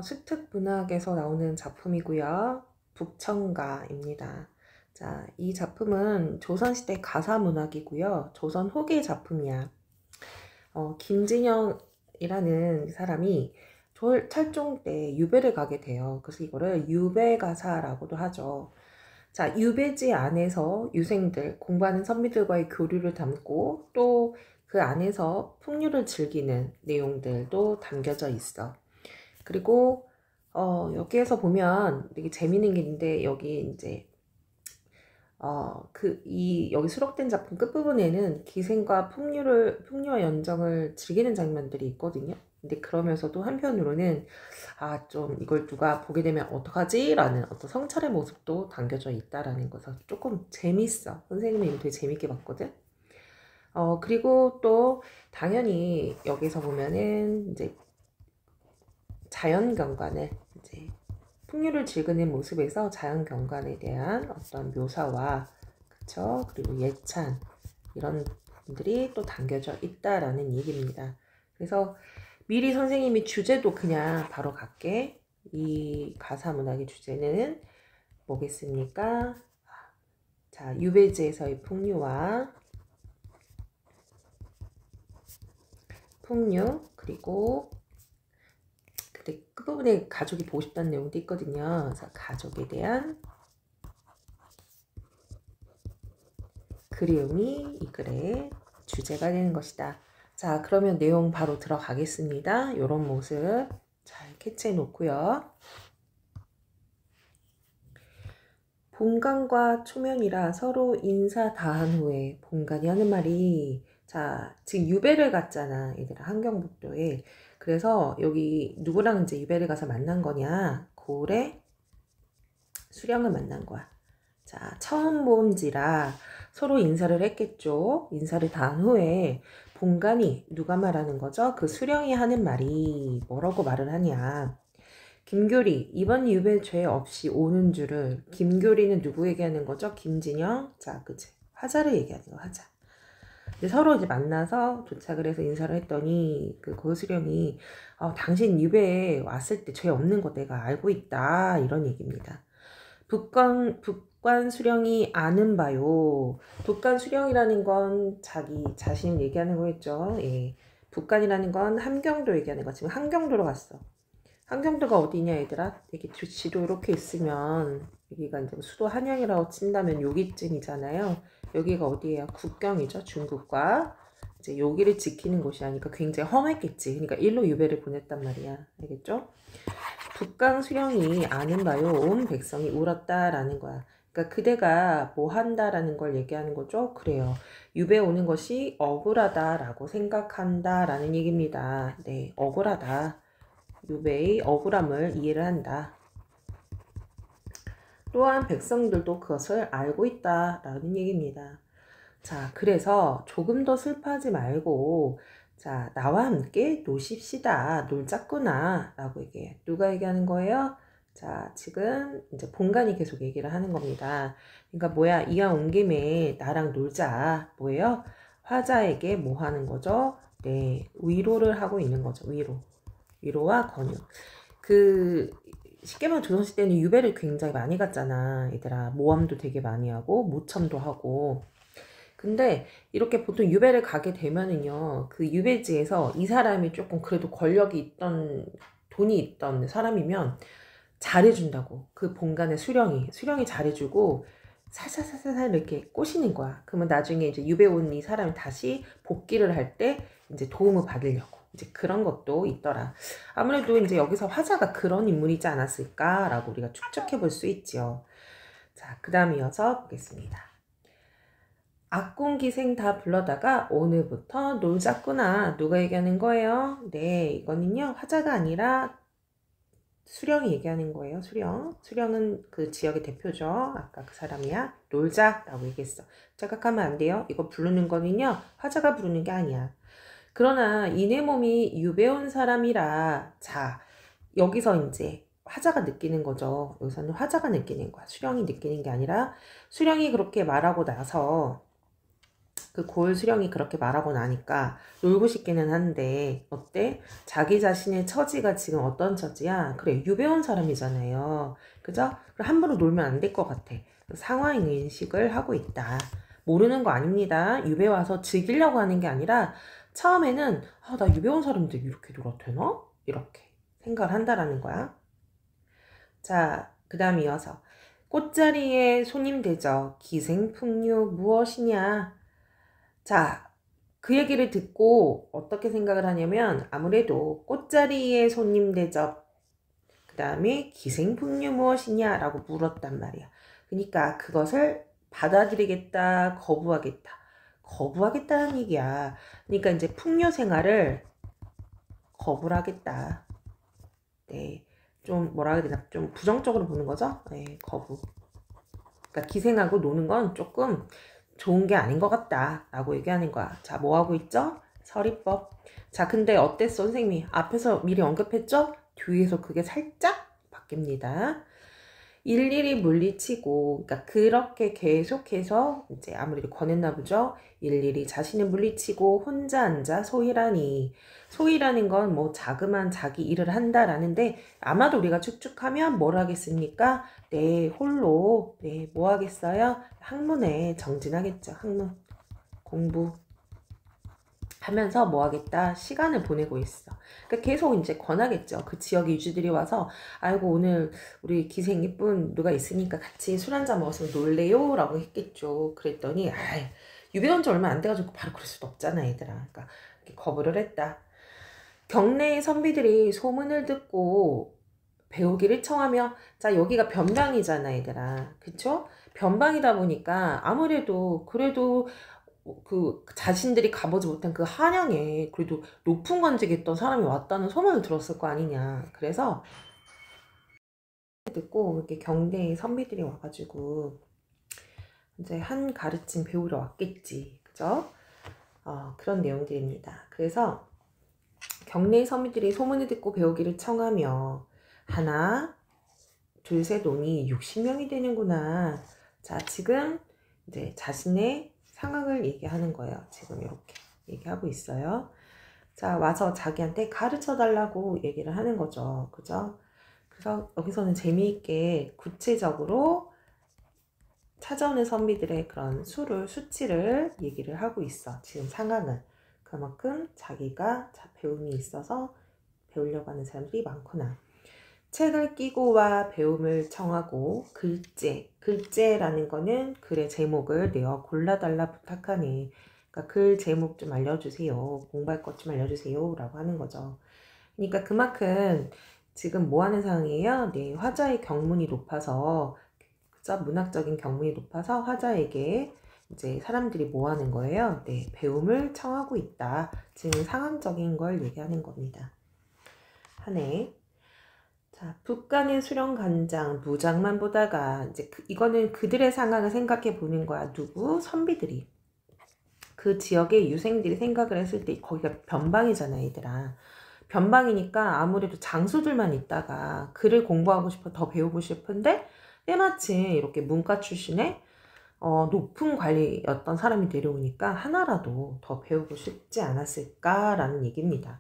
수특문학에서 나오는 작품이고요. 북청가입니다. 자, 이 작품은 조선시대 가사문학이고요. 조선 후기 작품이야. 김진영이라는 사람이 철종 때 유배를 가게 돼요. 그래서 이거를 유배가사라고도 하죠. 자, 유배지 안에서 유생들, 공부하는 선비들과의 교류를 담고 또 그 안에서 풍류를 즐기는 내용들도 담겨져 있어. 그리고 여기에서 보면 되게 재밌는 게 있는데 여기 이제 여기 수록된 작품 끝부분에는 기생과 풍류와 연정을 즐기는 장면들이 있거든요. 근데 그러면서도 한편으로는 좀 이걸 누가 보게 되면 어떡하지? 라는 어떤 성찰의 모습도 담겨져 있다라는 것을 조금 재밌어. 선생님이 이거 되게 재밌게 봤거든. 그리고 또 당연히 여기서 보면은 이제 자연경관을 이제 풍류를 즐기는 모습에서 자연경관에 대한 어떤 묘사와 그쵸? 그리고 예찬 이런 부분들이 또 담겨져 있다라는 얘기입니다. 그래서 미리 선생님이 주제도 그냥 바로 갈게. 이 가사문학의 주제는 뭐겠습니까? 자, 유배지에서의 풍류와 풍류 그리고 근데 끝부분에 가족이 보고 싶다는 내용도 있거든요. 그래서 가족에 대한 그리움이 이 글의 주제가 되는 것이다. 자, 그러면 내용 바로 들어가겠습니다. 이런 모습 잘 캐치해 놓고요. 본관과 초면이라 서로 인사 다한 후에 본관이 하는 말이 자, 지금 유배를 갔잖아. 얘들아, 한경북도에. 그래서 여기 누구랑 이제 유배를 가서 만난 거냐? 고래 수령을 만난 거야. 자, 처음 본지라 서로 인사를 했겠죠. 인사를 다 한 후에 본관이 누가 말하는 거죠? 그 수령이 하는 말이 뭐라고 말을 하냐? 김교리 이번 유배 죄 없이 오는 줄을 김교리는 누구 얘기하는 거죠? 김진영. 자, 그치. 화자를 얘기하는 거 화자. 근데 서로 이제 만나서 도착을 해서 인사를 했더니 그 고수령이 당신 유배에 왔을 때 죄 없는 거 내가 알고 있다 이런 얘기입니다. 북관 수령이 아는 바요. 북관 수령이라는 건 자기 자신을 얘기하는 거겠죠. 예. 북관이라는 건 함경도 얘기하는 거. 지금 함경도로 갔어. 함경도가 어디냐 얘들아? 이렇게 지도 이렇게 있으면 여기가 이제 수도 한양이라고 친다면 여기쯤이잖아요. 여기가 어디예요? 국경이죠. 중국과 이제 여기를 지키는 곳이 아니까 굉장히 험했겠지. 그러니까 일로 유배를 보냈단 말이야. 알겠죠? 북강 수령이 아는 바요. 온 백성이 울었다라는 거야. 그러니까 그대가 뭐 한다라는 걸 얘기하는 거죠. 그래요. 유배 오는 것이 억울하다라고 생각한다라는 얘기입니다. 네, 억울하다. 유배의 억울함을 이해를 한다. 또한 백성들도 그것을 알고 있다라는 얘기입니다. 자, 그래서 조금 더 슬퍼하지 말고 자, 나와 함께 노십시다. 놀자꾸나 라고 얘기해. 누가 얘기하는 거예요? 자, 지금 이제 본관이 계속 얘기를 하는 겁니다. 그러니까 뭐야, 이왕 온 김에 나랑 놀자. 뭐예요? 화자에게 뭐 하는 거죠? 네, 위로를 하고 있는 거죠. 위로와 권유. 쉽게 말하면 조선시대는 유배를 굉장히 많이 갔잖아. 얘들아, 모험도 되게 많이 하고 모청도 하고. 근데 이렇게 보통 유배를 가게 되면은요, 그 유배지에서 이 사람이 조금 그래도 권력이 있던, 돈이 있던 사람이면 잘해준다고. 그 본관의 수령이 잘해주고, 살살살살 이렇게 꼬시는 거야. 그러면 나중에 이제 유배 온 이 사람이 다시 복귀를 할 때 이제 도움을 받으려고. 이제 그런 것도 있더라. 아무래도 이제 여기서 화자가 그런 인물이지 않았을까라고 우리가 추측해 볼 수 있죠. 자, 그 다음 이어서 보겠습니다. 악공기생 다 불러다가 오늘부터 놀자꾸나. 누가 얘기하는 거예요? 네, 이거는요 화자가 아니라 수령이 얘기하는 거예요. 수령은 그 지역의 대표죠. 아까 그 사람이야. 놀자라고 얘기했어. 착각하면 안 돼요. 이거 부르는 거는요 화자가 부르는 게 아니야. 그러나 이내 몸이 유배 온 사람이라 자 여기서 이제 화자가 느끼는 거죠. 여기서는 화자가 느끼는 거야. 수령이 느끼는 게 아니라 수령이 그렇게 말하고 나서 그 고을 수령이 그렇게 말하고 나니까 놀고 싶기는 한데 어때? 자기 자신의 처지가 지금 어떤 처지야? 그래, 유배온 사람이잖아요. 그죠? 그럼 함부로 놀면 안 될 것 같아. 상황 인식을 하고 있다. 모르는 거 아닙니다. 유배 와서 즐기려고 하는 게 아니라 처음에는 아, 나 유배 온 사람들 이렇게 놀아도 되나? 이렇게 생각을 한다라는 거야. 자, 그 다음 이어서 꽃자리에 손님 대접 기생풍류 무엇이냐? 자, 그 얘기를 듣고 어떻게 생각을 하냐면 아무래도 꽃자리에 손님 대접 그 다음에 기생풍류 무엇이냐라고 물었단 말이야. 그러니까 그것을 받아들이겠다, 거부하겠다. 거부하겠다는 얘기야. 그러니까 이제 풍류 생활을 거부를 하겠다. 네. 좀 뭐라 해야 되나? 좀 부정적으로 보는 거죠? 네, 거부. 그러니까 기생하고 노는 건 조금 좋은 게 아닌 것 같다 라고 얘기하는 거야. 자, 뭐 하고 있죠? 서리법. 자, 근데 어땠어 선생님이? 앞에서 미리 언급했죠? 뒤에서 그게 살짝 바뀝니다. 일일이 물리치고, 그러니까 그렇게 계속해서 이제 아무래도 권했나 보죠. 일일이 자신을 물리치고 혼자 앉아 소이라니. 소이라는 건 뭐 자그만 자기 일을 한다라는데 아마도 우리가 축축하면 뭘 하겠습니까? 네, 홀로 네, 뭐 하겠어요? 학문에 정진하겠죠. 학문 공부 하면서 뭐 하겠다 시간을 보내고 있어. 그러니까 계속 이제 권하겠죠. 그 지역 유지들이 와서 아이고 오늘 우리 기생 이쁜 누가 있으니까 같이 술 한잔 먹었으면 놀래요 라고 했겠죠. 그랬더니 아이 유배온 지 얼마 안 돼가지고 바로 그럴 수도 없잖아 얘들아. 그러니까 이렇게 거부를 했다. 경내의 선비들이 소문을 듣고 배우기를 청하며 자 여기가 변방이잖아 얘들아. 그쵸? 변방이다 보니까 아무래도 그래도 그 자신들이 가보지 못한 그 한양에 그래도 높은 관직에 있던 사람이 왔다는 소문을 들었을 거 아니냐. 그래서 듣고 이렇게 경대의 선비들이 와가지고 이제 한 가르침 배우러 왔겠지. 그죠? 그런 내용들입니다. 그래서 경내의 선비들이 소문을 듣고 배우기를 청하며 하나 둘 셋 오니 60명이 되는구나. 자 지금 이제 자신의 상황을 얘기하는 거예요. 지금 이렇게 얘기하고 있어요. 자 와서 자기한테 가르쳐 달라고 얘기를 하는 거죠. 그죠? 그래서 여기서는 재미있게 구체적으로 찾아오는 선비들의 그런 수치를 얘기를 하고 있어. 지금 상황은 그만큼 자기가 배움이 있어서 배우려고 하는 사람들이 많구나. 책을 끼고와 배움을 청하고 글재라는 거는 글의 제목을 내어 골라달라 부탁하니 그러니까 글 제목 좀 알려주세요. 공부할 것 좀 알려주세요 라고 하는 거죠. 그러니까 그만큼 지금 뭐 하는 상황이에요? 네, 화자의 경문이 높아서 그죠? 문학적인 경문이 높아서 화자에게 이제 사람들이 뭐 하는 거예요? 네, 배움을 청하고 있다. 지금 상황적인 걸 얘기하는 겁니다. 하네. 자, 북간의 수령 간장 무장만 보다가 이제 이거는 그들의 상황을 생각해 보는 거야. 누구? 선비들이. 그 지역의 유생들이 생각을 했을 때 거기가 변방이잖아, 얘들아. 변방이니까 아무래도 장수들만 있다가 글을 공부하고 싶어 더 배우고 싶은데 때마침 이렇게 문과 출신의 높은 관리였던 사람이 내려오니까 하나라도 더 배우고 싶지 않았을까라는 얘기입니다.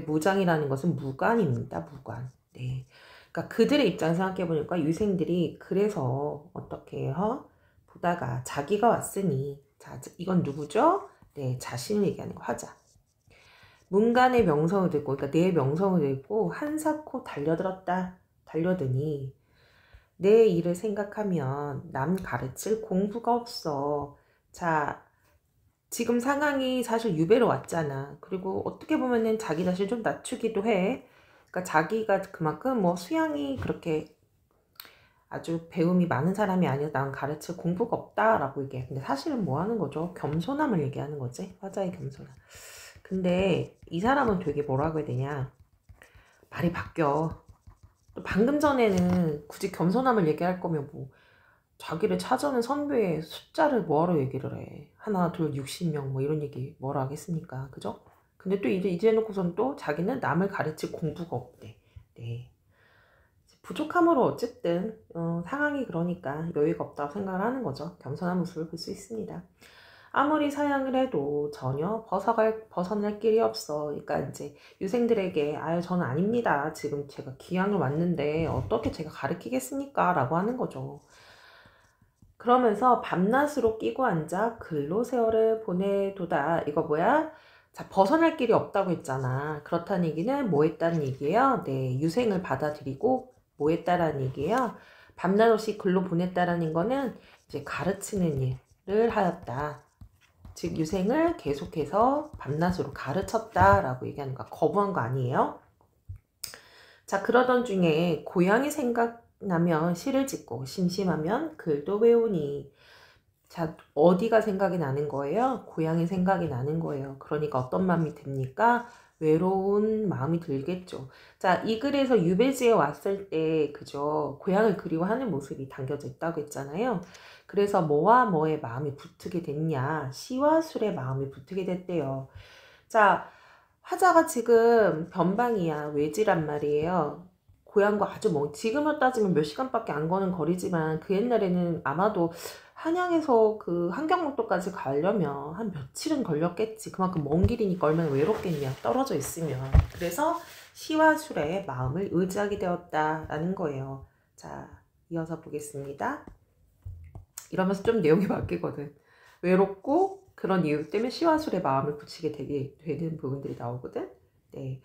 무장이라는 것은 무관입니다. 무관. 네. 그러니까 그들의 입장에서 생각해보니까 유생들이 그래서 어떻게 보다가 자기가 왔으니 자 이건 누구죠? 네, 자신을 얘기하는 거 화자. 문간의 명성을 듣고 그러니까 내 명성을 듣고 한사코 달려드니 내 일을 생각하면 남 가르칠 공부가 없어. 자, 지금 상황이 사실 유배로 왔잖아. 그리고 어떻게 보면은 자기 자신을 좀 낮추기도 해. 그러니까 자기가 그만큼 뭐 수양이 그렇게 아주 배움이 많은 사람이 아니어서 난 가르칠 공부가 없다라고 얘기해. 근데 사실은 뭐 하는 거죠? 겸손함을 얘기하는 거지. 화자의 겸손함. 근데 이 사람은 되게 뭐라고 해야 되냐. 말이 바뀌어. 방금 전에는 굳이 겸손함을 얘기할 거면 뭐 자기를 찾아오는 선배의 숫자를 뭐하러 얘기를 해. 하나, 둘, 60명 뭐 이런 얘기 뭐라 하겠습니까? 그죠? 근데 또 이제 해놓고선 또 자기는 남을 가르칠 공부가 없대. 네. 부족함으로 어쨌든 상황이 그러니까 여유가 없다고 생각을 하는 거죠. 겸손한 모습을 볼 수 있습니다. 아무리 사양을 해도 전혀 벗어날 길이 없어. 그러니까 이제 유생들에게 아유 저는 아닙니다. 지금 제가 기양을 왔는데 어떻게 제가 가르치겠습니까? 라고 하는 거죠. 그러면서 밤낮으로 끼고 앉아 글로 세월을 보내도다. 이거 뭐야? 자, 벗어날 길이 없다고 했잖아. 그렇다는 얘기는 뭐 했다는 얘기예요? 네, 유생을 받아들이고 뭐 했다라는 얘기예요? 밤낮 없이 글로 보냈다라는 거는 이제 가르치는 일을 하였다. 즉 유생을 계속해서 밤낮으로 가르쳤다라고 얘기하는 거, 거부한 거 아니에요? 자, 그러던 중에 고향이 생각나면 시를 짓고 심심하면 글도 외우니. 자, 어디가 생각이 나는 거예요? 고향이 생각이 나는 거예요. 그러니까 어떤 마음이 듭니까? 외로운 마음이 들겠죠. 자, 이 글에서 유배지에 왔을 때, 그죠? 고향을 그리워하는 모습이 담겨져 있다고 했잖아요. 그래서 뭐와 뭐의 마음이 붙게 됐냐? 시와 술의 마음이 붙게 됐대요. 자, 화자가 지금 변방이야. 외지란 말이에요. 고향과 아주 지금으로 따지면 몇 시간밖에 안 거는 거리지만 그 옛날에는 아마도 한양에서 그 한경북도까지 가려면 한 며칠은 걸렸겠지. 그만큼 먼 길이니까 얼마나 외롭겠냐. 떨어져 있으면. 그래서 시와 술에 마음을 의지하게 되었다라는 거예요. 자, 이어서 보겠습니다. 이러면서 좀 내용이 바뀌거든. 외롭고 그런 이유 때문에 시와 술에 마음을 붙이게 되는 부분들이 나오거든. 네.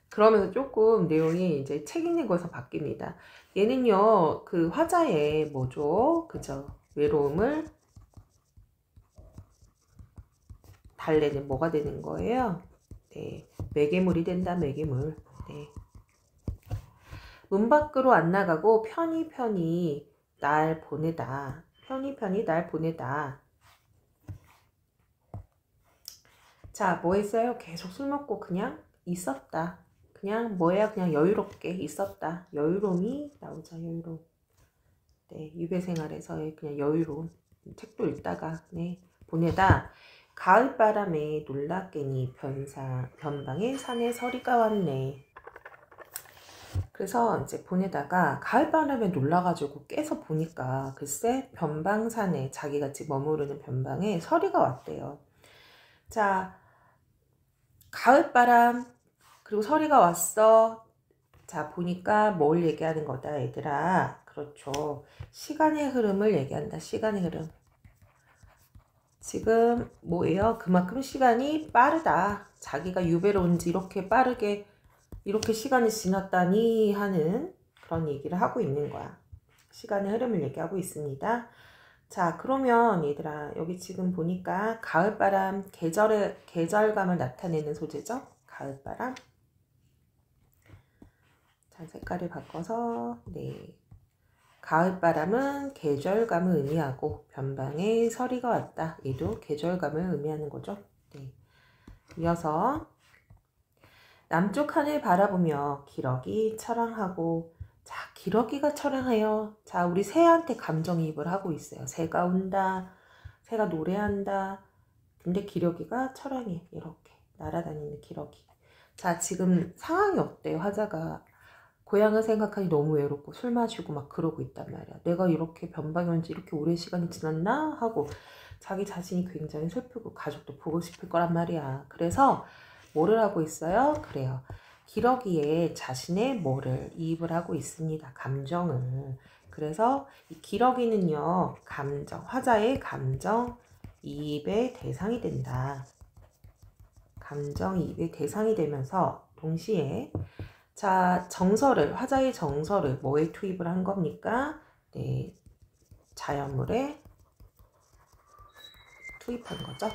그러면서 조금 내용이 이제 책 읽는 거에서 바뀝니다. 얘는요, 그 화자의 뭐죠? 그죠? 외로움을 달래는 뭐가 되는 거예요? 네. 매개물이 된다, 매개물. 네. 문 밖으로 안 나가고 편히 날 보내다. 편히 날 보내다. 자, 뭐 했어요? 계속 술 먹고 그냥 있었다. 그냥 뭐야? 그냥 여유롭게 있었다. 여유로움이 나오자, 여유로움. 네, 유배 생활에서의 그냥 여유로움. 책도 읽다가, 네, 보내다. 가을바람에 놀랍게니 변방에 산에 서리가 왔네. 그래서 이제 보내다가 가을바람에 놀라가지고 깨서 보니까 글쎄 변방산에 자기가 지금 머무르는 변방에 서리가 왔대요. 자, 가을바람 그리고 서리가 왔어. 자, 보니까 뭘 얘기하는 거다 얘들아. 그렇죠. 시간의 흐름을 얘기한다. 시간의 흐름. 지금 뭐예요? 그만큼 시간이 빠르다. 자기가 유배로 온 지 이렇게 빠르게 이렇게 시간이 지났다니 하는 그런 얘기를 하고 있는 거야. 시간의 흐름을 얘기하고 있습니다. 자, 그러면 얘들아 여기 지금 보니까 가을바람 계절감을 나타내는 소재죠. 가을바람. 자, 색깔을 바꿔서 네. 가을바람은 계절감을 의미하고 변방에 서리가 왔다. 얘도 계절감을 의미하는 거죠. 네. 이어서 남쪽 하늘 바라보며 기러기 철항하고. 자, 기러기가 철항해요. 자, 우리 새한테 감정이입을 하고 있어요. 새가 온다. 새가 노래한다. 근데 기러기가 철항해. 이렇게 날아다니는 기러기. 자, 지금 상황이 어때요? 화자가 고향을 생각하니 너무 외롭고 술 마시고 막 그러고 있단 말이야. 내가 이렇게 변방에 온 지 이렇게 오랜 시간이 지났나? 하고 자기 자신이 굉장히 슬프고 가족도 보고 싶을 거란 말이야. 그래서 뭐를 하고 있어요? 그래요. 기러기에 자신의 뭐를 이입을 하고 있습니다. 감정을. 그래서 이 기러기는요. 감정, 화자의 감정 이입의 대상이 된다. 감정 이입의 대상이 되면서 동시에 자, 화자의 정서를 뭐에 투입을 한 겁니까? 네, 자연물에 투입한 거죠.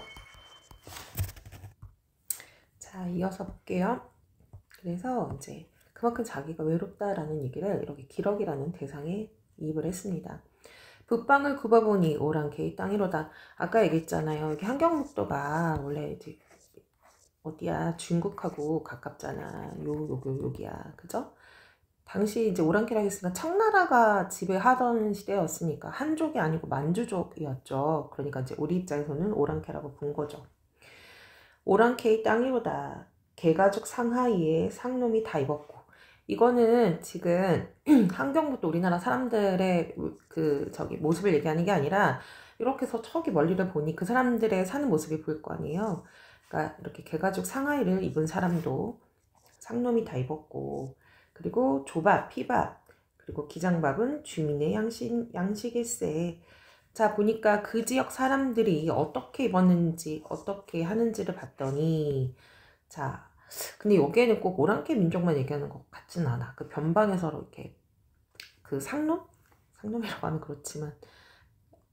자, 이어서 볼게요. 그래서 이제 그만큼 자기가 외롭다라는 얘기를 이렇게 기러기라는 대상에 이입을 했습니다. 붓방을 굽어보니 오랑캐의 땅이로다. 아까 얘기했잖아요. 여기 한경북도가 원래 이제 어디야 중국하고 가깝잖아. 여기야. 그죠? 당시 이제 오랑캐라고 했으니까 청나라가 지배하던 시대였으니까 한족이 아니고 만주족이었죠. 그러니까 이제 우리 입장에서는 오랑캐라고 본 거죠. 오랑캐의 땅이로다. 개가죽 상하이에 상놈이 다 입었고 이거는 지금 환경부터 우리나라 사람들의 모습을 얘기하는 게 아니라 이렇게 해서 저기 멀리를 보니 그 사람들의 사는 모습이 보일 거 아니에요. 그러니까 이렇게 개가죽 상하이를 입은 사람도 상놈이 다 입었고, 그리고 조밥, 피밥, 그리고 기장밥은 주민의 양식일세. 자, 보니까 그 지역 사람들이 어떻게 입었는지, 어떻게 하는지를 봤더니, 자, 근데 여기에는 꼭 오랑캐 민족만 얘기하는 것 같진 않아. 그 변방에서 이렇게, 그 상놈? 상놈이라고 하면 그렇지만,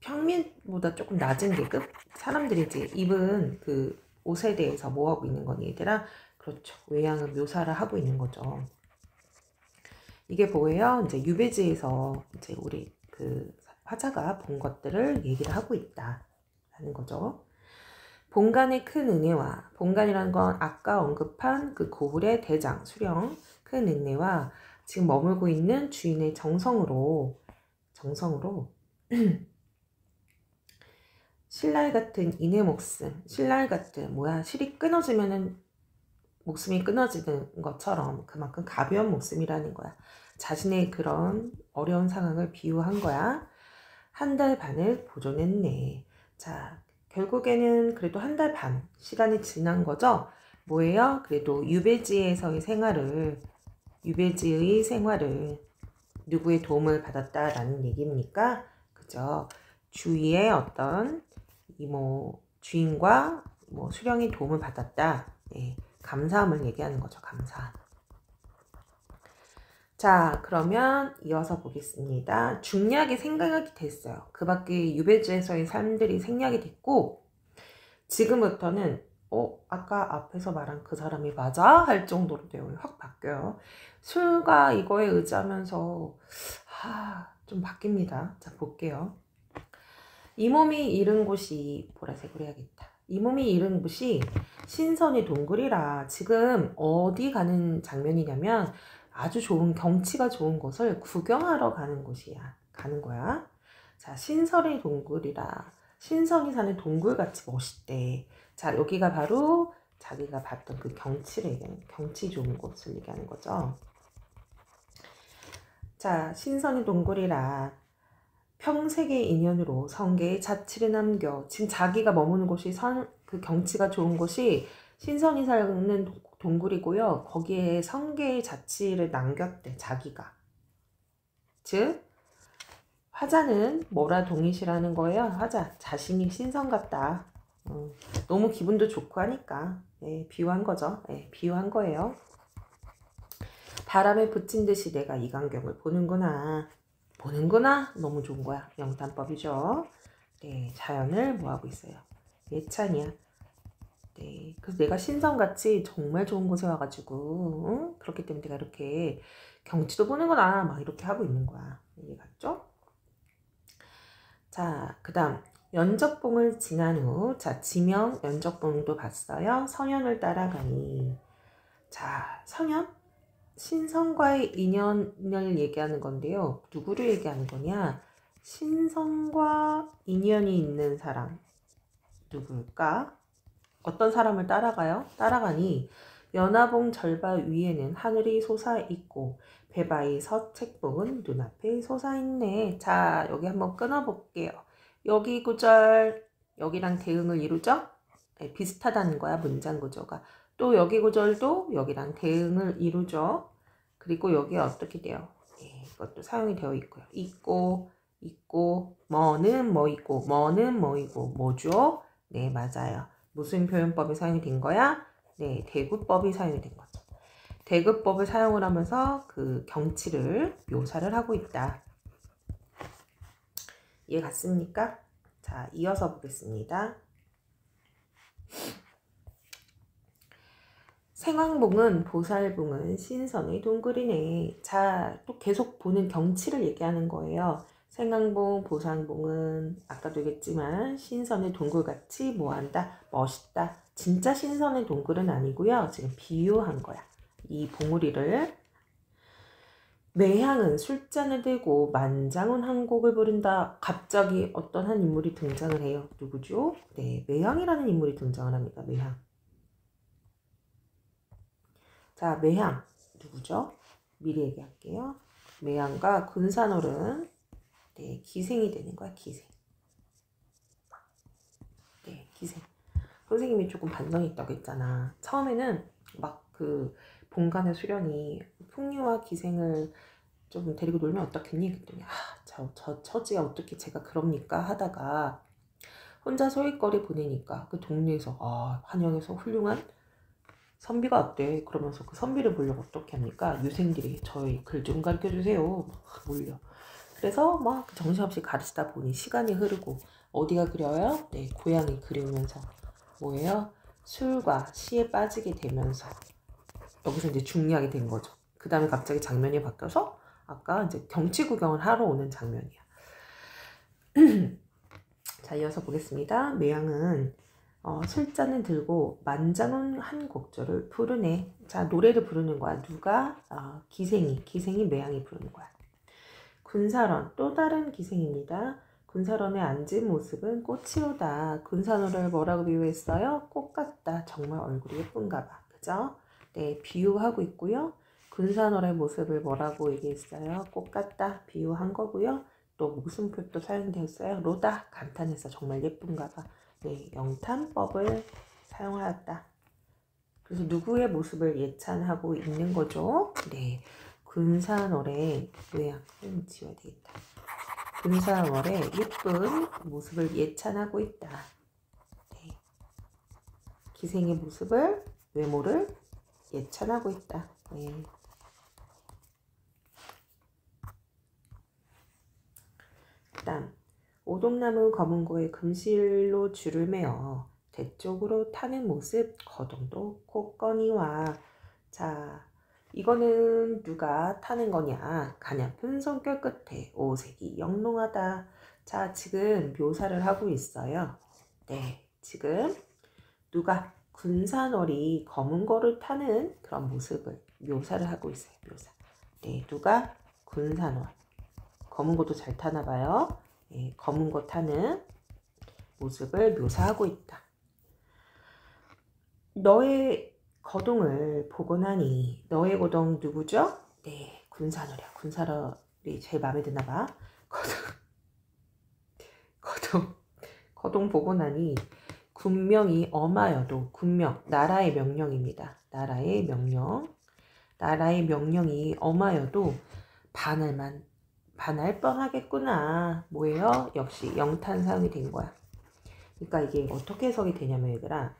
평민보다 조금 낮은 계급? 사람들이 이제 입은 그 옷에 대해서 뭐 하고 있는 거니, 얘들아? 그렇죠. 외양을 묘사를 하고 있는 거죠. 이게 뭐예요? 이제 유배지에서 이제 우리 그 화자가 본 것들을 얘기를 하고 있다 하는 거죠. 본관의 큰 은혜와, 본관이라는 건 아까 언급한 그 고을의 대장, 수령, 큰 은혜와 지금 머물고 있는 주인의 정성으로 신랄 같은 이내 목숨, 신랄 같은 뭐야, 실이 끊어지면은 목숨이 끊어지는 것처럼 그만큼 가벼운 목숨이라는 거야. 자신의 그런 어려운 상황을 비유한 거야. 한 달 반을 보존했네. 자, 결국에는 그래도 한 달 반 시간이 지난 거죠. 뭐예요? 그래도 유배지의 생활을 누구의 도움을 받았다라는 얘기입니까? 그죠? 주위의 어떤 주인과 수령이 도움을 받았다. 네, 감사함을 얘기하는 거죠. 감사함. 자, 그러면 이어서 보겠습니다. 중략이 생략이 됐어요. 그 밖에 유배지에서의 삶들이 생략이 됐고, 지금부터는 아까 앞에서 말한 그 사람이 맞아? 할 정도로 내용이 확 바뀌어요. 술과 이거에 의지하면서 좀 바뀝니다. 자, 볼게요. 이 몸이 잃은 곳이, 보라색으로 해야겠다. 이 몸이 잃은 곳이 신선의 동굴이라. 지금 어디 가는 장면이냐면 아주 좋은 경치가 좋은 곳을 구경하러 가는 거야. 자, 신선의 동굴이라. 신선이 사는 동굴같이 멋있대. 자, 여기가 바로 자기가 봤던 그 경치를 얘기하는, 경치 좋은 곳을 얘기하는 거죠. 자, 신선의 동굴이라. 평생의 인연으로 성계의 자취를 남겨. 지금 자기가 머무는 곳이 그 경치가 좋은 곳이 신선이 사는 동굴이고요. 거기에 성계의 자취를 남겼대, 자기가. 즉 화자는 뭐라 동의시라는 거예요? 화자, 자신이 신선 같다. 너무 기분도 좋고 하니까 비유한 거죠. 비유한 거예요. 바람에 붙인 듯이 내가 이 광경을 보는구나. 너무 좋은 거야. 영탄법이죠. 네, 자연을 뭐하고 있어요? 예찬이야. 네, 그래서 내가 신선같이 정말 좋은 곳에 와가지고 그렇기 때문에 내가 이렇게 경치도 보는구나 막 이렇게 하고 있는 거야. 이해 갔죠? 자, 그 다음 연적봉을 지난 후, 자, 지명 연적봉도 봤어요. 성현을 따라가니. 자, 성현? 신선과의 인연을 얘기하는 건데요. 누구를 얘기하는 거냐? 신선과 인연이 있는 사람. 누굴까? 어떤 사람을 따라가요? 따라가니 연화봉 절바 위에는 하늘이 솟아있고 배바의 서책봉은 눈앞에 솟아있네. 자, 여기 한번 끊어볼게요. 여기 구절 여기랑 대응을 이루죠? 네, 비슷하다는 거야, 문장 구조가. 또 여기 구절도 여기랑 대응을 이루죠. 그리고 여기에 어떻게 돼요? 네, 이것도 사용이 되어 있고요. 있고, 뭐는 뭐이고, 뭐는 뭐이고, 뭐죠? 네, 맞아요. 무슨 표현법이 사용이 된 거야? 네, 대구법이 사용이 된 거죠. 대구법을 사용을 하면서 그 경치를 묘사를 하고 있다. 이해 갔습니까? 자, 이어서 보겠습니다. 생황봉은 보살봉은 신선의 동굴이네. 자, 또 계속 보는 경치를 얘기하는 거예요. 생황봉, 보살봉은 아까도 얘기했지만 신선의 동굴같이 뭐한다? 멋있다. 진짜 신선의 동굴은 아니고요. 지금 비유한 거야. 이 봉우리를. 매향은 술잔을 들고 만장운 한 곡을 부른다. 갑자기 어떤 한 인물이 등장을 해요. 누구죠? 네, 매향이라는 인물이 등장을 합니다. 매향. 자, 매향 누구죠? 미리 얘기할게요. 매양과 군산월은 네, 기생이 되는 거야. 기생. 네, 기생. 선생님이 조금 반성이 있다고 했잖아. 처음에는 막 그 본관의 수련이 풍류와 기생을 좀 데리고 놀면 어떻겠니? 그랬더니 저 처지가 어떻게 제가 그럽니까? 하다가 혼자 소일거리 보내니까 그 동네에서 한양에서 훌륭한 선비가 어때? 그러면서 그 선비를 보려고 어떻게 합니까? 유생들이 저희 글 좀 가르쳐주세요. 막 몰려. 그래서 막 정신없이 가르치다 보니 시간이 흐르고 어디가 그려요? 네, 고향이 그리우면서 뭐예요? 술과 시에 빠지게 되면서 여기서 이제 중리하게 된 거죠. 그 다음에 갑자기 장면이 바뀌어서 아까 이제 경치 구경을 하러 오는 장면이야. 자, 이어서 보겠습니다. 매양은 술잔을 들고 만장은 한 곡절을 부르네. 자, 노래를 부르는 거야. 누가? 기생이 매양이 부르는 거야. 군사런, 또 다른 기생입니다. 군사런에 앉은 모습은 꽃이로다. 군사노를 뭐라고 비유했어요? 꽃 같다. 정말 얼굴이 예쁜가 봐. 그죠? 네, 비유하고 있고요. 군사노의 모습을 뭐라고 얘기했어요? 꽃 같다. 비유한 거고요. 또 무슨 표도 사용되었어요? 로다. 감탄해서 정말 예쁜가 봐. 네, 영탄법을 사용하였다. 그래서 누구의 모습을 예찬하고 있는 거죠? 네, 군사노래 요약은 지워야 되겠다. 군사월의 예쁜 모습을 예찬하고 있다. 네. 기생의 모습을, 외모를 예찬하고 있다. 네. 그 다음 오동나무 검은고에 금실로 줄을 매어 대쪽으로 타는 모습 거동도 콧거니와. 자, 이거는 누가 타는 거냐? 가냘픈 성결 끝에 오색이 영롱하다. 자, 지금 묘사를 하고 있어요. 네, 지금 누가 군산월이 검은 거를 타는 그런 모습을 묘사를 하고 있어요. 묘사. 네, 누가 군산월 검은 거도 잘 타나 봐요. 네, 검은 거 타는 모습을 묘사하고 있다. 너의 거동을 보고 나니, 너의 거동 누구죠? 네, 군산월이야. 군산월이 제일 마음에 드나 봐. 거동 보고 나니 군명이 엄하여도, 군명, 나라의 명령입니다. 나라의 명령이 엄하여도 반할 뻔하겠구나. 뭐예요? 역시 영탄 사용이 된 거야. 그러니까 이게 어떻게 해석이 되냐면 얘들아,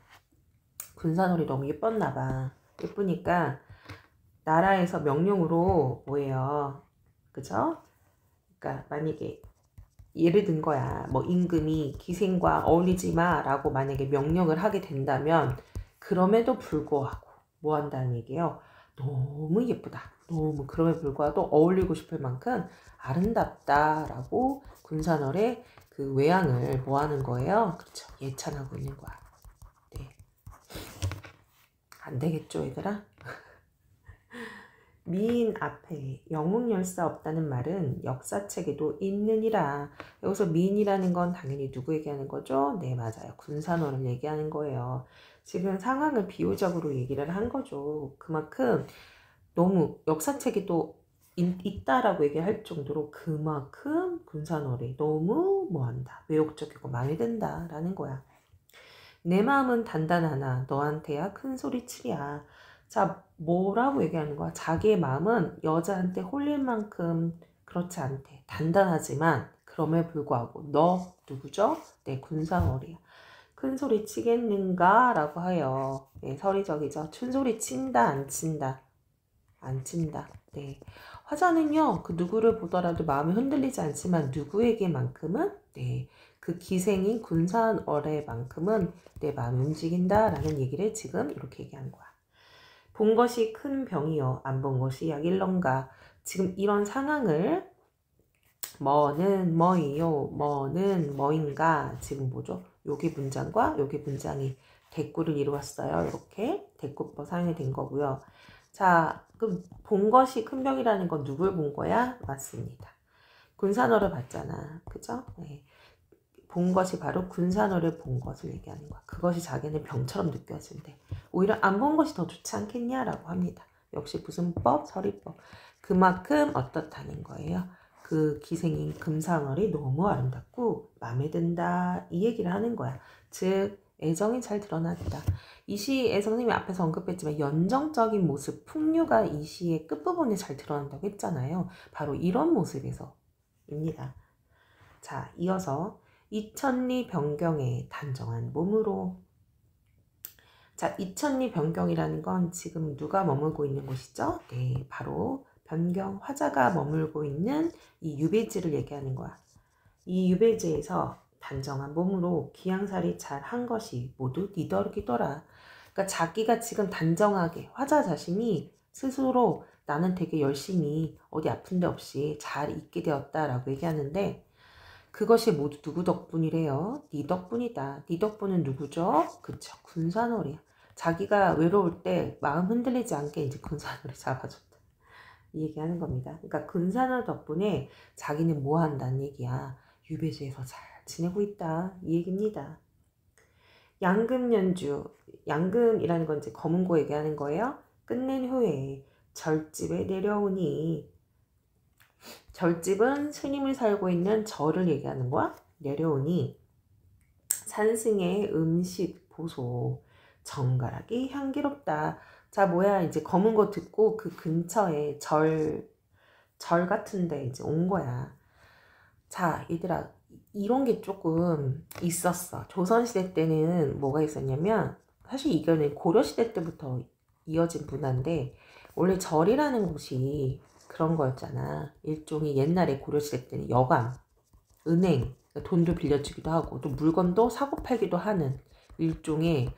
군산월이 너무 예뻤나 봐. 예쁘니까 나라에서 명령으로 뭐예요? 그죠? 그러니까 만약에 예를 든 거야. 뭐 임금이 기생과 어울리지 마라고 만약에 명령을 하게 된다면 그럼에도 불구하고 뭐 한다는 얘기예요? 너무 예쁘다. 너무 그럼에도 불구하고 어울리고 싶을 만큼 아름답다라고 군산월의 그 외양을 뭐 하는 거예요? 그렇죠. 예찬하고 있는 거야. 네. 안 되겠죠, 얘들아? 미인 앞에 영웅열사 없다는 말은 역사책에도 있느니라. 여기서 미인이라는 건 당연히 누구 얘기하는 거죠? 네, 맞아요. 군산월을 얘기하는 거예요. 지금 상황을 비유적으로 얘기를 한 거죠. 그만큼 너무 역사책에도 있다라고 얘기할 정도로 그만큼 군산월이 너무 뭐한다. 매혹적이고 마음에 든다라는 거야. 내 마음은 단단하나 너한테야 큰 소리 치랴. 자, 뭐라고 얘기하는 거야? 자기의 마음은 여자한테 홀릴 만큼 그렇지 않대. 단단하지만 그럼에 불구하고 너 누구죠? 네, 군산월이야. 큰 소리 치겠는가? 라고 하여. 네, 서리적이죠. 큰 소리 친다, 안 친다? 안 친다. 네. 화자는요, 그 누구를 보더라도 마음이 흔들리지 않지만 누구에게만큼은 네, 그 기생인 군산월에만큼은 내 마음이 움직인다라는 얘기를 지금 이렇게 얘기하는 거야. 본 것이 큰 병이요, 안 본 것이 약일런가. 지금 이런 상황을 뭐는 뭐이요, 뭐는 뭐인가. 지금 뭐죠? 여기 문장과 여기 문장이 대꾸를 이루었어요. 이렇게 대꾸법 사용이 된 거고요. 자, 그럼 본 것이 큰 병이라는 건 누굴 본 거야? 맞습니다. 군산월을 봤잖아. 그죠? 네. 본 것이 바로 군산월을 본 것을 얘기하는 거야. 그것이 자기는 병처럼 느껴진대. 오히려 안 본 것이 더 좋지 않겠냐라고 합니다. 역시 무슨 법? 서리법. 그만큼 어떻다는 거예요. 그 기생인 금상월이 너무 아름답고 마음에 든다 이 얘기를 하는 거야. 즉 애정이 잘 드러났다. 이 시에 선생님이 앞에서 언급했지만 연정적인 모습, 풍류가 이 시의 끝부분에 잘 드러난다고 했잖아요. 바로 이런 모습에서입니다. 자, 이어서 이천리 변경에 단정한 몸으로. 자, 이천리 변경이라는 건 지금 누가 머물고 있는 곳이죠? 네, 바로 변경, 화자가 머물고 있는 이 유배지를 얘기하는 거야. 이 유배지에서 단정한 몸으로 기양살이 잘 한 것이 모두 네 덕이더라. 그러니까 자기가 지금 단정하게, 화자 자신이 스스로 나는 되게 열심히 어디 아픈 데 없이 잘 있게 되었다라고 얘기하는데, 그것이 모두 누구 덕분이래요? 네 덕분이다. 네 덕분은 누구죠? 그쵸, 군산월이야. 자기가 외로울 때 마음 흔들리지 않게 이제 군산월이 잡아줬다. 이 얘기하는 겁니다. 그러니까 군산월 덕분에 자기는 뭐 한다는 얘기야. 유배지에서 잘 지내고 있다. 이 얘기입니다. 양금연주. 양금이라는 건 이제 검은고 얘기하는 거예요. 끝낸 후에 절집에 내려오니, 절집은 스님이 살고 있는 절을 얘기하는 거야. 내려오니 산승의 음식 보소 정갈하기 향기롭다. 자, 뭐야, 이제 검은 거 듣고 그 근처에 절 같은데 이제 온 거야. 자, 얘들아, 이런 게 조금 있었어. 조선시대 때는 뭐가 있었냐면, 사실 이거는 고려시대 때부터 이어진 문화인데, 원래 절이라는 곳이 그런 거였잖아. 일종의 옛날에 고려시대 때는 여관, 은행, 돈도 빌려주기도 하고, 또 물건도 사고 팔기도 하는 일종의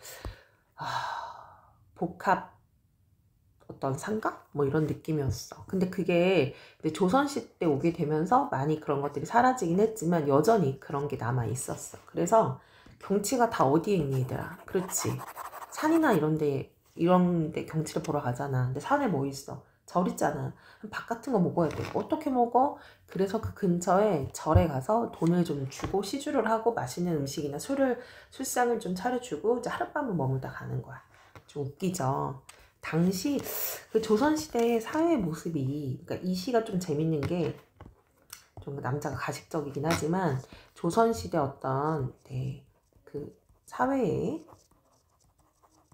복합 어떤 상가? 뭐 이런 느낌이었어. 근데 그게 조선시대 때 오게 되면서 많이 그런 것들이 사라지긴 했지만 여전히 그런 게 남아 있었어. 그래서 경치가 다 어디에 있니 얘들아? 그렇지. 산이나 이런 데 경치를 보러 가잖아. 근데 산에 뭐 있어? 절 있잖아. 밥 같은 거 먹어야 돼. 어떻게 먹어? 그래서 그 근처에 절에 가서 돈을 좀 주고 시주를 하고 맛있는 음식이나 술상을 좀 차려주고 이제 하룻밤을 머물다 가는 거야. 좀 웃기죠? 당시 그 조선시대의 사회 모습이, 그러니까 이 시가 좀 재밌는 게, 좀 남자가 가식적이긴 하지만 조선시대 어떤 그 사회의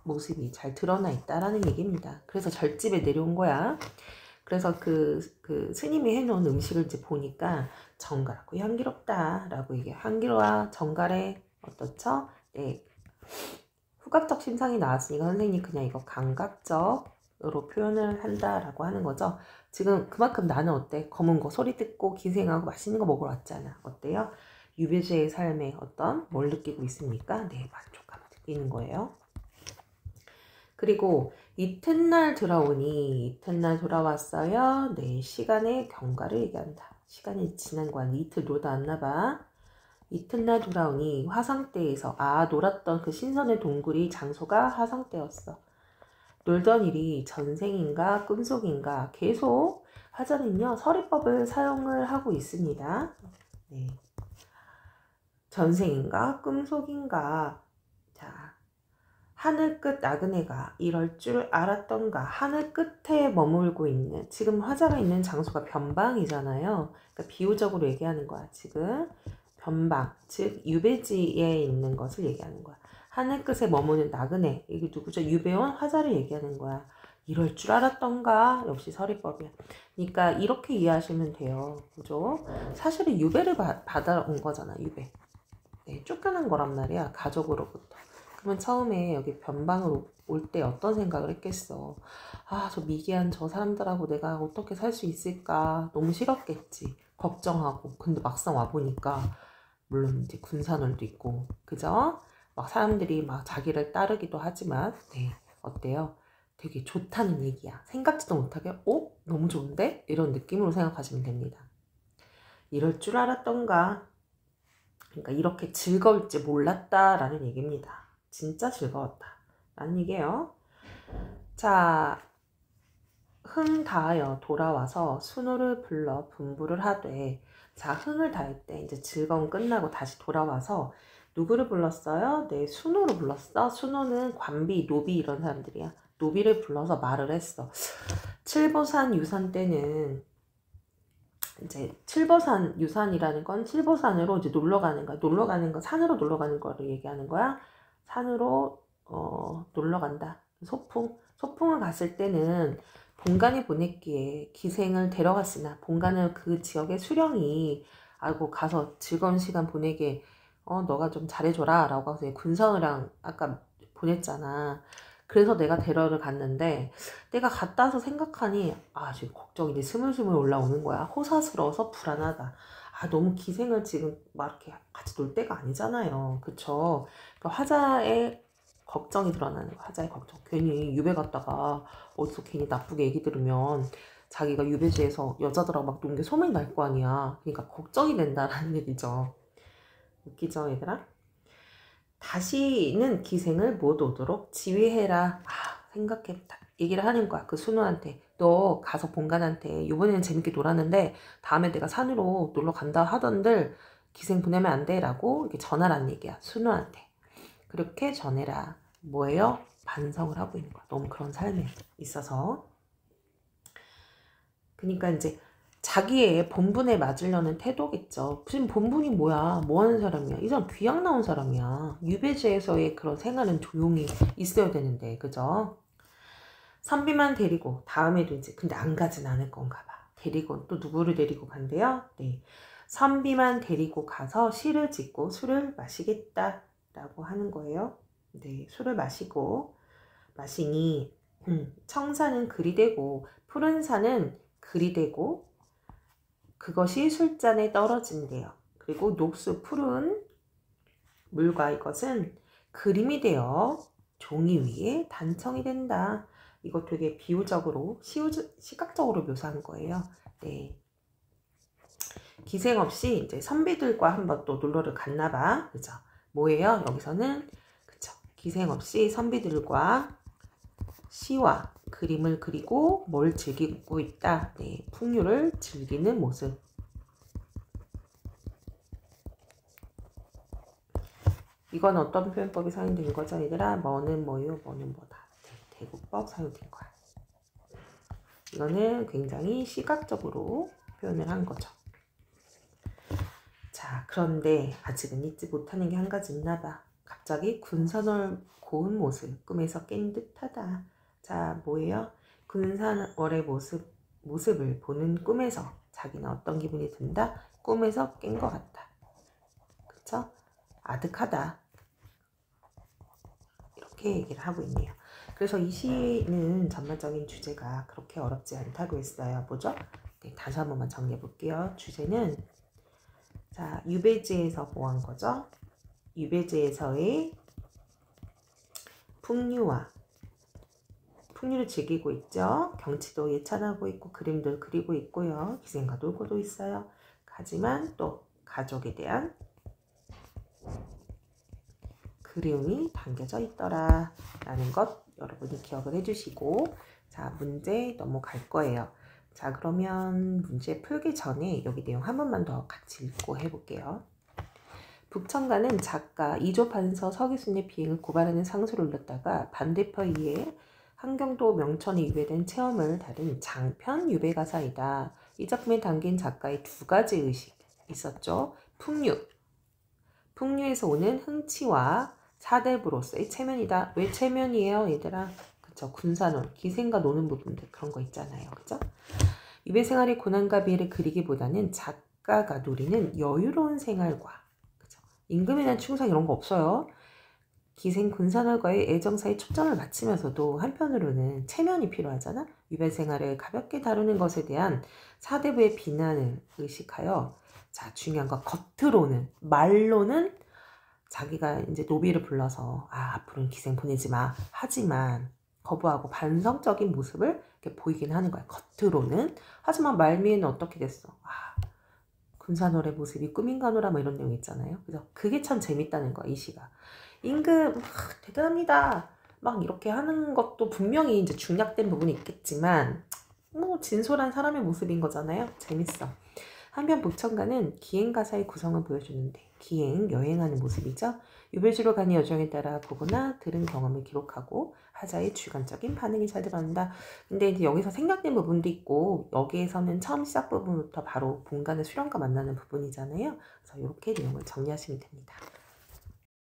모습이 잘 드러나 있다라는 얘기입니다. 그래서 절집에 내려온 거야. 그래서 그 스님이 해놓은 음식을 이제 보니까 정갈하고 향기롭다라고 얘기해. 향기로워, 정갈해, 어떻죠? 네. 후각적 심상이 나왔으니까 선생님이 그냥 이거 감각적으로 표현을 한다라고 하는 거죠. 지금 그만큼 나는 어때? 검은 거 소리 듣고 기생하고 맛있는 거 먹으러 왔잖아. 어때요? 유배지의 삶에 어떤 뭘 느끼고 있습니까? 네, 만족감을 느끼는 거예요. 그리고 이튿날 돌아왔어요. 네, 시간의 경과를 얘기한다. 시간이 지난 거 아니, 이틀 놀다 왔나 봐. 이튿날 돌아오니 화상대에서 놀았던 그 신선의 동굴이 장소가 화상대였어. 놀던 일이 전생인가 꿈속인가 계속 화자는요 서리법을 사용을 하고 있습니다. 네. 전생인가 꿈속인가. 자, 하늘 끝 나그네가 이럴 줄 알았던가. 하늘 끝에 머물고 있는, 지금 화자가 있는 장소가 변방이잖아요. 그러니까 비유적으로 얘기하는 거야. 지금 변방, 즉 유배지에 있는 것을 얘기하는 거야. 하늘 끝에 머무는 나그네, 이게 누구죠? 유배원 화자를 얘기하는 거야. 이럴 줄 알았던가. 역시 서리법이야. 그러니까 이렇게 이해하시면 돼요. 그죠? 사실은 유배를 받아온 거잖아. 유배. 네, 쫓겨난 거란 말이야. 가족으로부터. 그러면 처음에 여기 변방으로 올 때 어떤 생각을 했겠어? 저 미개한 저 사람들하고 내가 어떻게 살 수 있을까? 너무 싫었겠지. 걱정하고. 근데 막상 와보니까 물론 이제 군산월도 있고, 그죠? 막 사람들이 막 자기를 따르기도 하지만, 네, 어때요? 되게 좋다는 얘기야. 생각지도 못하게, 너무 좋은데? 이런 느낌으로 생각하시면 됩니다. 이럴 줄 알았던가. 그러니까 이렇게 즐거울지 몰랐다라는 얘기입니다. 진짜 즐거웠다 라는 얘기예요. 자, 흥 다하여 돌아와서 순호를 불러 분부를 하되, 자, 흥을 다할 때 이제 즐거움 끝나고 다시 돌아와서 누구를 불렀어요? 네, 순호를 불렀어. 순호는 관비, 노비 이런 사람들이야. 노비를 불러서 말을 했어. 칠보산 유산 때는 이제 칠보산 유산이라는 건 칠보산으로 이제 놀러 가는 거야. 놀러 가는 거, 산으로 놀러 가는 거를 얘기하는 거야. 산으로 놀러 간다. 소풍을 갔을 때는 본관이 보냈기에 기생을 데려갔으나 본관은 그 지역의 수령이 아이고 가서 즐거운 시간 보내게 너가 좀 잘해줘라 라고 해서 군사의랑 아까 보냈잖아. 그래서 내가 데려를 갔는데 내가 갔다 와서 생각하니 지금 걱정이 이제 스물스물 올라오는 거야. 호사스러워서 불안하다. 너무 기생을 지금 막 이렇게 같이 놀 때가 아니잖아요. 그쵸? 그러니까 화자의 걱정이 드러나는 거야. 화자의 걱정. 괜히 유배 갔다가 어디서 괜히 나쁘게 얘기 들으면 자기가 유배지에서 여자들하고 막 논 게 소문이 날 거 아니야. 그러니까 걱정이 된다라는 얘기죠. 웃기죠, 얘들아? 다시는 기생을 못 오도록 지휘해라. 생각해보다. 얘기를 하는 거야. 그 순우한테. 너 가서 본관한테 이번에는 재밌게 놀았는데 다음에 내가 산으로 놀러 간다 하던들 기생 보내면 안 돼 라고 이렇게 전하라는 얘기야. 순우한테. 그렇게 전해라. 뭐예요? 반성을 하고 있는 거야. 너무 그런 삶에 있어서. 그러니까 이제 자기의 본분에 맞으려는 태도겠죠. 지금 본분이 뭐야? 뭐 하는 사람이야? 이 사람 귀양 나온 사람이야. 유배지에서의 그런 생활은 조용히 있어야 되는데, 그죠? 선비만 데리고, 다음에도 이제, 근데 안 가진 않을 건가 봐. 데리고, 또 누구를 데리고 간대요? 네. 선비만 데리고 가서 시를 짓고 술을 마시겠다. 라고 하는 거예요. 네. 술을 마시니, 청산은 그리 되고, 푸른 산은 그리 되고, 그것이 술잔에 떨어진대요. 그리고 녹수 푸른 물과 이것은 그림이 되어 종이 위에 단청이 된다. 이거 되게 비유적으로, 시각적으로 묘사한 거예요. 네. 기생 없이 이제 선비들과 한번 또 놀러를 갔나 봐. 그죠? 뭐예요? 여기서는, 그쵸. 기생 없이 선비들과 시와 그림을 그리고 뭘 즐기고 있다. 네, 풍류를 즐기는 모습. 이건 어떤 표현법이 사용된 거죠, 얘들아? 뭐는 뭐요, 뭐는 뭐다. 네, 대구법 사용된 거야. 이거는 굉장히 시각적으로 표현을 한 거죠. 자, 그런데 아직은 잊지 못하는 게 한 가지 있나 봐. 갑자기 군산월 고운 모습 꿈에서 깬 듯하다. 자, 뭐예요? 군산월의 모습을 보는 꿈에서 자기는 어떤 기분이 든다? 꿈에서 깬 것 같다. 그쵸? 아득하다. 이렇게 얘기를 하고 있네요. 그래서 이 시는 전반적인 주제가 그렇게 어렵지 않다고 했어요. 뭐죠? 네, 다시 한 번만 정리해 볼게요. 주제는 자, 유배지에서 뭐 한 거죠? 유배지에서의 풍류를 즐기고 있죠. 경치도 예찬하고 있고 그림들 그리고 있고요. 기생과 놀고도 있어요. 하지만 또 가족에 대한 그리움이 담겨져 있더라 라는 것 여러분이 기억을 해주시고 자, 문제 넘어갈 거예요. 자, 그러면 문제 풀기 전에 여기 내용 한 번만 더 같이 읽고 해볼게요. 북청가는 작가 이조판서 서기순의 비행을 고발하는 상소를 올렸다가 반대편 한경도 명천에 유배된 체험을 다룬 장편 유배가사이다. 이 작품에 담긴 작가의 두 가지 의식 있었죠. 풍류에서 오는 흥치와 사대부로서의 체면이다. 왜 체면이에요, 얘들아? 그쵸, 군산월, 기생과 노는 부분들 그런 거 있잖아요. 그죠? 유배 생활의 고난과 비애를 그리기보다는 작가가 누리는 여유로운 생활과 임금에 대한 충성 이런 거 없어요. 기생 군산월과의 애정 사이 초점을 맞추면서도 한편으로는 체면이 필요하잖아. 유배 생활을 가볍게 다루는 것에 대한 사대부의 비난을 의식하여 자, 중요한 거 겉으로는 말로는 자기가 이제 노비를 불러서 앞으로는 기생 보내지 마 하지만 거부하고 반성적인 모습을 이렇게 보이긴 하는 거야. 겉으로는. 하지만 말미에는 어떻게 됐어? 군산월의 모습이 꿈인가노라 뭐 이런 내용 있잖아요. 그래서 그게 참 재밌다는 거야, 이 시가. 임금 대단합니다. 막 이렇게 하는 것도 분명히 이제 중략된 부분이 있겠지만 뭐 진솔한 사람의 모습인 거잖아요. 재밌어. 한편 북청가는 기행가사의 구성을 보여주는데 기행, 여행하는 모습이죠. 유배지로 가는 여정에 따라 보거나 들은 경험을 기록하고 하자의 주관적인 반응이 잘 드러난다. 근데 이제 여기서 생략된 부분도 있고 여기에서는 처음 시작 부분부터 바로 본관의 수령과 만나는 부분이잖아요. 그래서 이렇게 내용을 정리하시면 됩니다.